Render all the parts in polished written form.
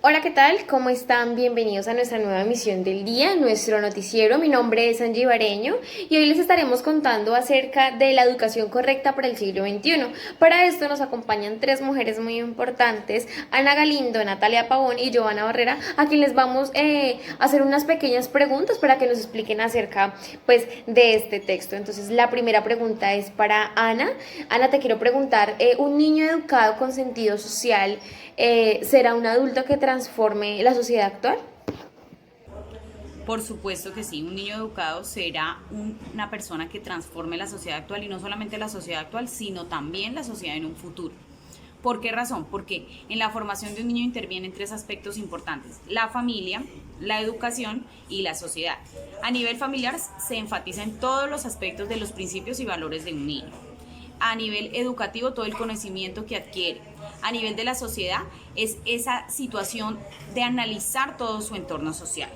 Hola, ¿qué tal? ¿Cómo están? Bienvenidos a nuestra nueva emisión del día, nuestro noticiero. Mi nombre es Angie Bareño y hoy les estaremos contando acerca de la educación correcta para el siglo XXI. Para esto nos acompañan tres mujeres muy importantes, Ana Galindo, Natalia Pavón y Giovanna Barrera, a quien les vamos a hacer unas pequeñas preguntas para que nos expliquen acerca pues, de este texto. Entonces, la primera pregunta es para Ana. Ana, te quiero preguntar, ¿un niño educado con sentido social será un adulto que transforme la sociedad actual? Por supuesto que sí, un niño educado será una persona que transforme la sociedad actual y no solamente la sociedad actual, sino también la sociedad en un futuro. ¿Por qué razón? Porque en la formación de un niño intervienen tres aspectos importantes: la familia, la educación y la sociedad. A nivel familiar se enfatiza en todos los aspectos de los principios y valores de un niño. A nivel educativo, todo el conocimiento que adquiere. A nivel de la sociedad, es esa situación de analizar todo su entorno social.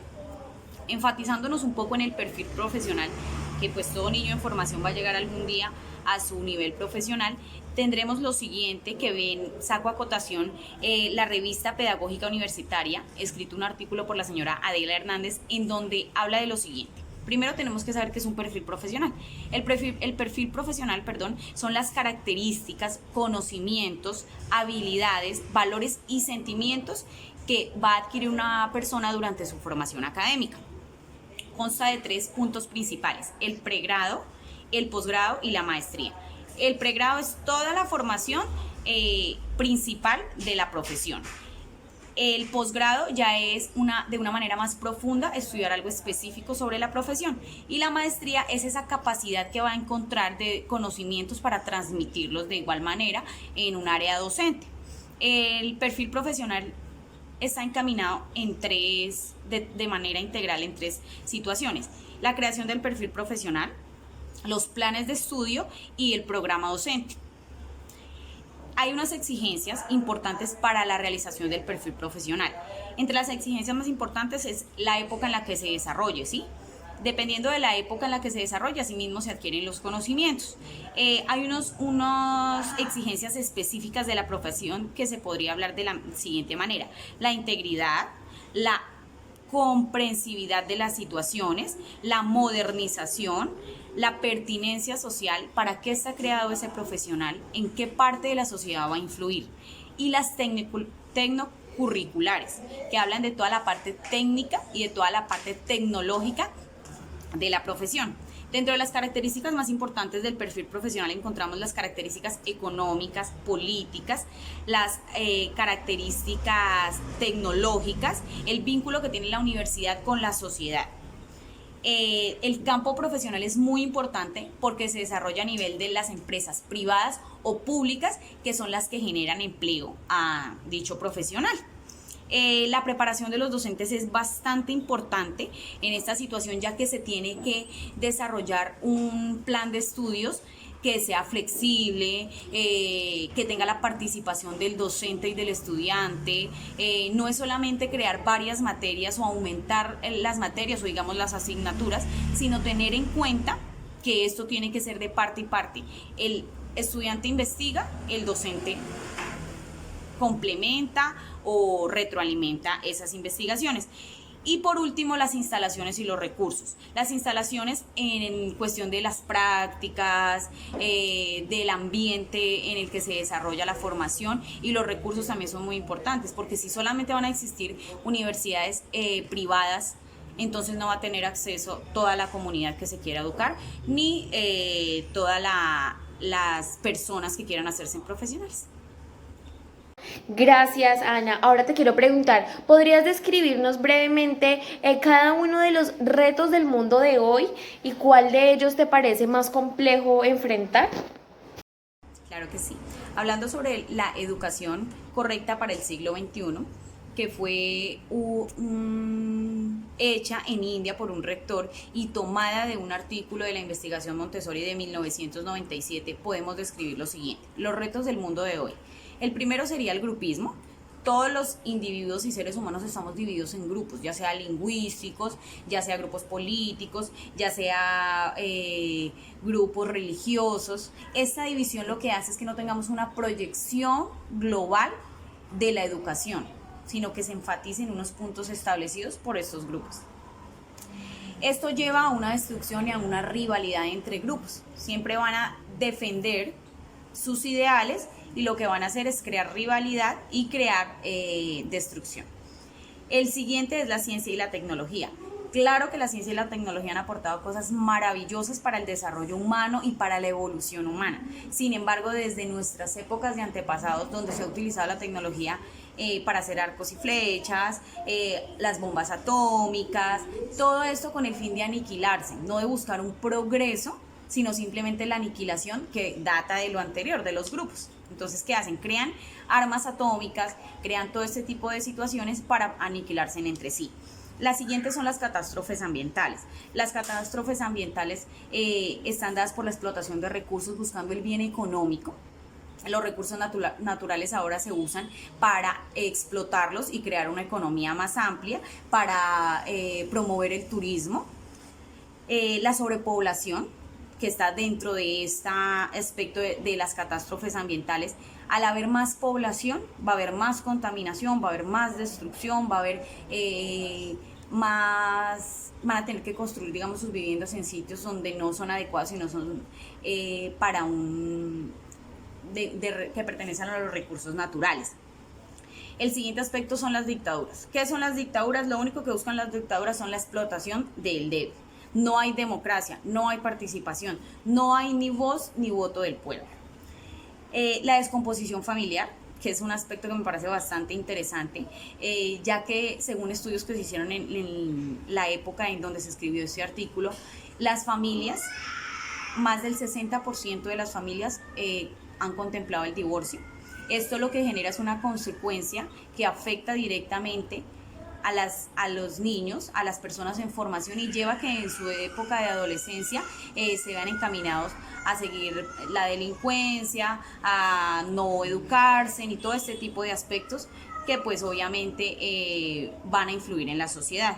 Enfatizándonos un poco en el perfil profesional, que pues todo niño en formación va a llegar algún día a su nivel profesional, tendremos lo siguiente que ven, saco a cotación, la revista Pedagógica Universitaria, escrito un artículo por la señora Adela Hernández, en donde habla de lo siguiente. Primero tenemos que saber qué es un perfil profesional. El perfil profesional, son las características, conocimientos, habilidades, valores y sentimientos que va a adquirir una persona durante su formación académica. Consta de tres puntos principales: el pregrado, el posgrado y la maestría. El pregrado es toda la formación principal de la profesión. El posgrado ya es de una manera más profunda estudiar algo específico sobre la profesión, y la maestría es esa capacidad que va a encontrar de conocimientos para transmitirlos de igual manera en un área docente. El perfil profesional está encaminado de manera integral en tres situaciones: la creación del perfil profesional, los planes de estudio y el programa docente. Hay unas exigencias importantes para la realización del perfil profesional. Entre las exigencias más importantes es la época en la que se desarrolle, ¿sí? Dependiendo de la época en la que se desarrolla, asimismo se adquieren los conocimientos. Hay unas exigencias específicas de la profesión que se podría hablar de la siguiente manera: la integridad, la comprensividad de las situaciones, la modernización, la pertinencia social, para qué está creado ese profesional, en qué parte de la sociedad va a influir, y las tecnocurriculares, que hablan de toda la parte técnica y de toda la parte tecnológica de la profesión. Dentro de las características más importantes del perfil profesional encontramos las características económicas, políticas, las características tecnológicas, el vínculo que tiene la universidad con la sociedad. El campo profesional es muy importante porque se desarrolla a nivel de las empresas privadas o públicas, que son las que generan empleo a dicho profesional. La preparación de los docentes es bastante importante en esta situación, ya que se tiene que desarrollar un plan de estudios que sea flexible, que tenga la participación del docente y del estudiante. No es solamente crear varias materias o aumentar las materias o digamos las asignaturas, sino tener en cuenta que esto tiene que ser de parte y parte. El estudiante investiga, el docente complementa o retroalimenta esas investigaciones. Y por último, las instalaciones y los recursos. Las instalaciones en cuestión de las prácticas, del ambiente en el que se desarrolla la formación, y los recursos también son muy importantes, porque si solamente van a existir universidades privadas, entonces no va a tener acceso toda la comunidad que se quiera educar, ni todas las personas que quieran hacerse profesionales. Gracias, Ana. Ahora te quiero preguntar, ¿podrías describirnos brevemente cada uno de los retos del mundo de hoy y cuál de ellos te parece más complejo enfrentar? Claro que sí. Hablando sobre la educación correcta para el siglo XXI, que fue hecha en India por un rector y tomada de un artículo de la investigación Montessori de 1997, podemos describir lo siguiente: los retos del mundo de hoy. El primero sería el grupismo. Todos los individuos y seres humanos estamos divididos en grupos, ya sea lingüísticos, ya sea grupos políticos, ya sea grupos religiosos. Esta división lo que hace es que no tengamos una proyección global de la educación. sino que se enfaticen unos puntos establecidos por estos grupos. Esto lleva a una destrucción y a una rivalidad entre grupos. Siempre van a defender sus ideales y lo que van a hacer es crear rivalidad y crear destrucción. El siguiente es la ciencia y la tecnología. Claro que la ciencia y la tecnología han aportado cosas maravillosas para el desarrollo humano y para la evolución humana. Sin embargo, desde nuestras épocas de antepasados, donde se ha utilizado la tecnología para hacer arcos y flechas, las bombas atómicas, todo esto con el fin de aniquilarse, no de buscar un progreso, sino simplemente la aniquilación que data de lo anterior, de los grupos. Entonces, ¿qué hacen? Crean armas atómicas, crean todo este tipo de situaciones para aniquilarse entre sí. Las siguientes son las catástrofes ambientales. Las catástrofes ambientales están dadas por la explotación de recursos buscando el bien económico. Los recursos naturales ahora se usan para explotarlos y crear una economía más amplia, para promover el turismo. La sobrepoblación, que está dentro de este aspecto de las catástrofes ambientales. Al haber más población, va a haber más contaminación, va a haber más destrucción, va a haber van a tener que construir, digamos, sus viviendas en sitios donde no son adecuados y no son para que pertenecen a los recursos naturales. El siguiente aspecto son las dictaduras. ¿Qué son las dictaduras? Lo único que buscan las dictaduras son la explotación del débil. No hay democracia, no hay participación, no hay ni voz ni voto del pueblo. La descomposición familiar, que es un aspecto que me parece bastante interesante, ya que según estudios que se hicieron en la época en donde se escribió este artículo, las familias, más del 60% de las familias han contemplado el divorcio. Esto lo que genera es una consecuencia que afecta directamente a los niños, a las personas en formación, y lleva a que en su época de adolescencia se vean encaminados a seguir la delincuencia, a no educarse, ni todo este tipo de aspectos que pues obviamente van a influir en la sociedad.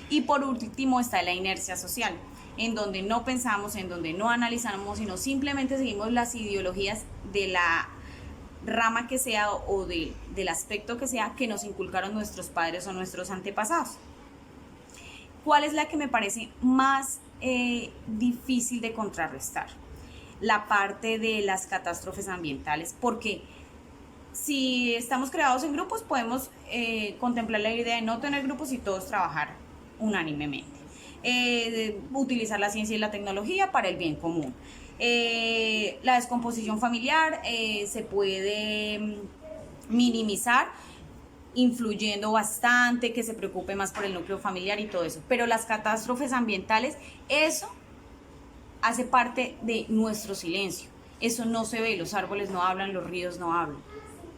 Y por último está la inercia social, en donde no pensamos, en donde no analizamos, sino simplemente seguimos las ideologías de la rama que sea o del aspecto que sea que nos inculcaron nuestros padres o nuestros antepasados. ¿Cuál es la que me parece más difícil de contrarrestar? La parte de las catástrofes ambientales, porque si estamos creados en grupos podemos contemplar la idea de no tener grupos y todos trabajar unánimemente. Utilizar la ciencia y la tecnología para el bien común. La descomposición familiar se puede minimizar influyendo bastante, que se preocupe más por el núcleo familiar y todo eso, pero las catástrofes ambientales, eso hace parte de nuestro silencio, eso no se ve, los árboles no hablan, los ríos no hablan,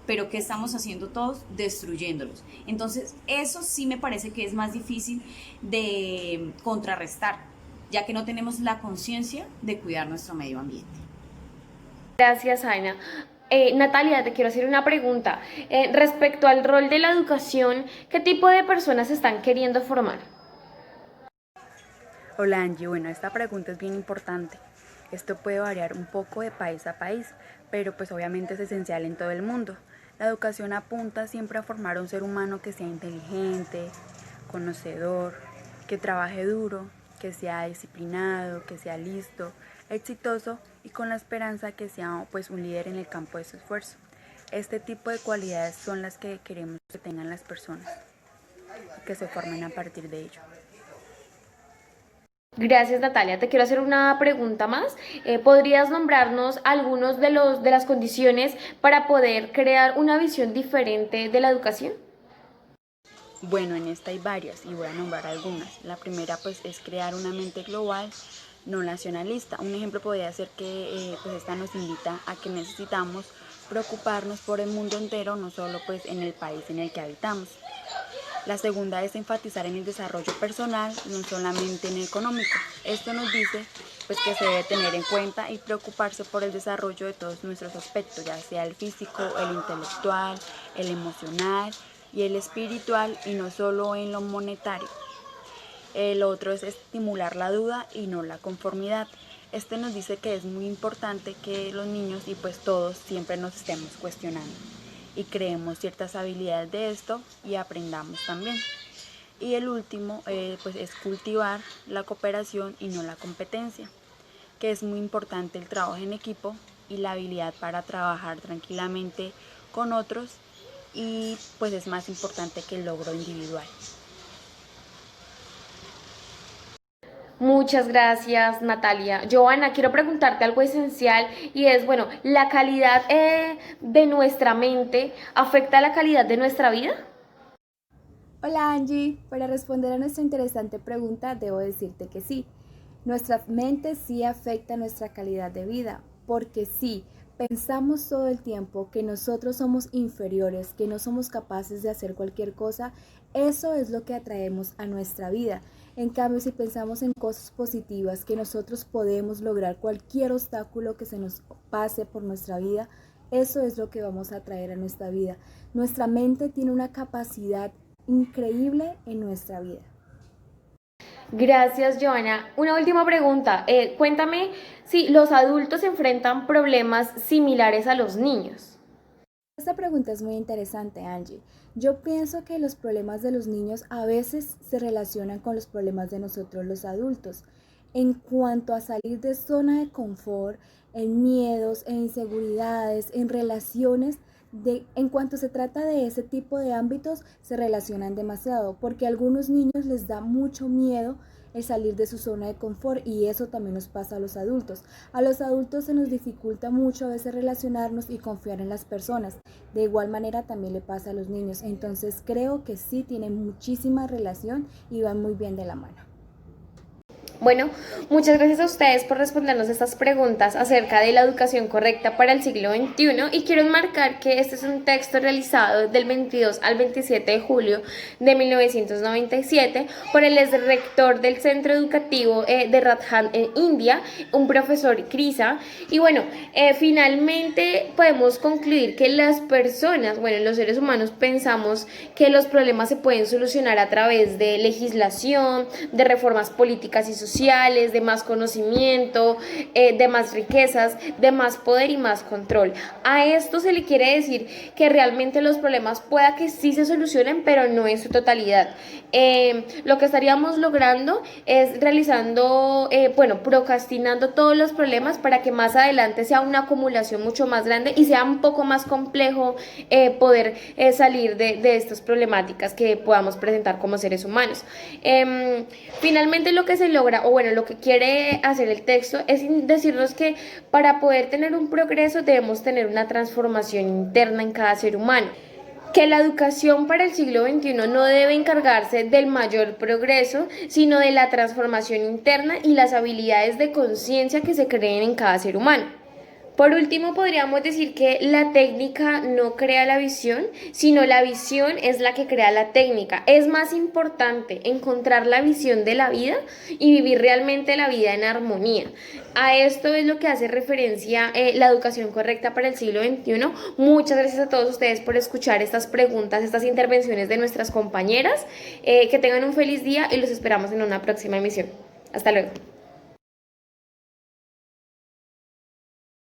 pero ¿qué estamos haciendo todos? Destruyéndolos. Entonces eso sí me parece que es más difícil de contrarrestar, ya que no tenemos la conciencia de cuidar nuestro medio ambiente. Gracias, Ana. Natalia, te quiero hacer una pregunta. Respecto al rol de la educación, ¿qué tipo de personas están queriendo formar? Hola Angie, bueno, esta pregunta es bien importante. Esto puede variar un poco de país a país, pero pues obviamente es esencial en todo el mundo. La educación apunta siempre a formar un ser humano que sea inteligente, conocedor, que trabaje duro, que sea disciplinado, que sea listo, exitoso y con la esperanza que sea pues un líder en el campo de su esfuerzo. Este tipo de cualidades son las que queremos que tengan las personas y que se formen a partir de ello. Gracias, Natalia. Te quiero hacer una pregunta más. ¿Podrías nombrarnos algunos de las condiciones para poder crear una visión diferente de la educación? Bueno, en esta hay varias y voy a nombrar algunas. La primera pues es crear una mente global, no nacionalista. Un ejemplo podría ser que pues esta nos invita a que necesitamos preocuparnos por el mundo entero, no solo pues en el país en el que habitamos. La segunda es enfatizar en el desarrollo personal, no solamente en el económico. Esto nos dice pues que se debe tener en cuenta y preocuparse por el desarrollo de todos nuestros aspectos, ya sea el físico, el intelectual, el emocional y el espiritual, y no solo en lo monetario. El otro es estimular la duda y no la conformidad. Este nos dice que es muy importante que los niños y pues todos siempre nos estemos cuestionando. y creemos ciertas habilidades de esto y aprendamos también. Y el último pues es cultivar la cooperación y no la competencia, que es muy importante el trabajo en equipo y la habilidad para trabajar tranquilamente con otros, y pues es más importante que el logro individual. Muchas gracias, Natalia. Joana, quiero preguntarte algo esencial y es, bueno, ¿la calidad de nuestra mente afecta la calidad de nuestra vida? Hola Angie, para responder a nuestra interesante pregunta debo decirte que sí. Nuestra mente sí afecta nuestra calidad de vida, porque sí, pensamos todo el tiempo que nosotros somos inferiores, que no somos capaces de hacer cualquier cosa, eso es lo que atraemos a nuestra vida. En cambio, si pensamos en cosas positivas, que nosotros podemos lograr cualquier obstáculo que se nos pase por nuestra vida, eso es lo que vamos a atraer a nuestra vida. Nuestra mente tiene una capacidad increíble en nuestra vida. Gracias, Joana. Una última pregunta. Cuéntame si los adultos enfrentan problemas similares a los niños. Esta pregunta es muy interesante, Angie. Yo pienso que los problemas de los niños a veces se relacionan con los problemas de nosotros los adultos. En cuanto a salir de zona de confort, en miedos, en inseguridades, en relaciones, en cuanto se trata de ese tipo de ámbitos, se relacionan demasiado, porque a algunos niños les da mucho miedo el salir de su zona de confort, y eso también nos pasa a los adultos. A los adultos se nos dificulta mucho a veces relacionarnos y confiar en las personas. De igual manera también le pasa a los niños. Entonces creo que sí tienen muchísima relación y van muy bien de la mano. Bueno, muchas gracias a ustedes por respondernos estas preguntas acerca de la educación correcta para el siglo XXI, y quiero enmarcar que este es un texto realizado del 22 al 27 de julio de 1997 por el exrector del Centro Educativo de Radhan en India, un profesor Krisa. Y bueno, finalmente podemos concluir que las personas, bueno, los seres humanos pensamos que los problemas se pueden solucionar a través de legislación, de reformas políticas y sociales, de más conocimiento, de más riquezas, de más poder y más control. A esto se le quiere decir que realmente los problemas pueda que sí se solucionen, pero no en su totalidad. Lo que estaríamos logrando es realizando, procrastinando todos los problemas para que más adelante sea una acumulación mucho más grande y sea un poco más complejo poder salir de estas problemáticas que podamos presentar como seres humanos. Finalmente lo que se logra, lo que quiere hacer el texto es decirnos que para poder tener un progreso debemos tener una transformación interna en cada ser humano, que la educación para el siglo XXI no debe encargarse del mayor progreso, sino de la transformación interna y las habilidades de conciencia que se creen en cada ser humano. Por último, podríamos decir que la técnica no crea la visión, sino la visión es la que crea la técnica. Es más importante encontrar la visión de la vida y vivir realmente la vida en armonía. A esto es lo que hace referencia la educación correcta para el siglo XXI. Muchas gracias a todos ustedes por escuchar estas preguntas, estas intervenciones de nuestras compañeras. Que tengan un feliz día y los esperamos en una próxima emisión. Hasta luego.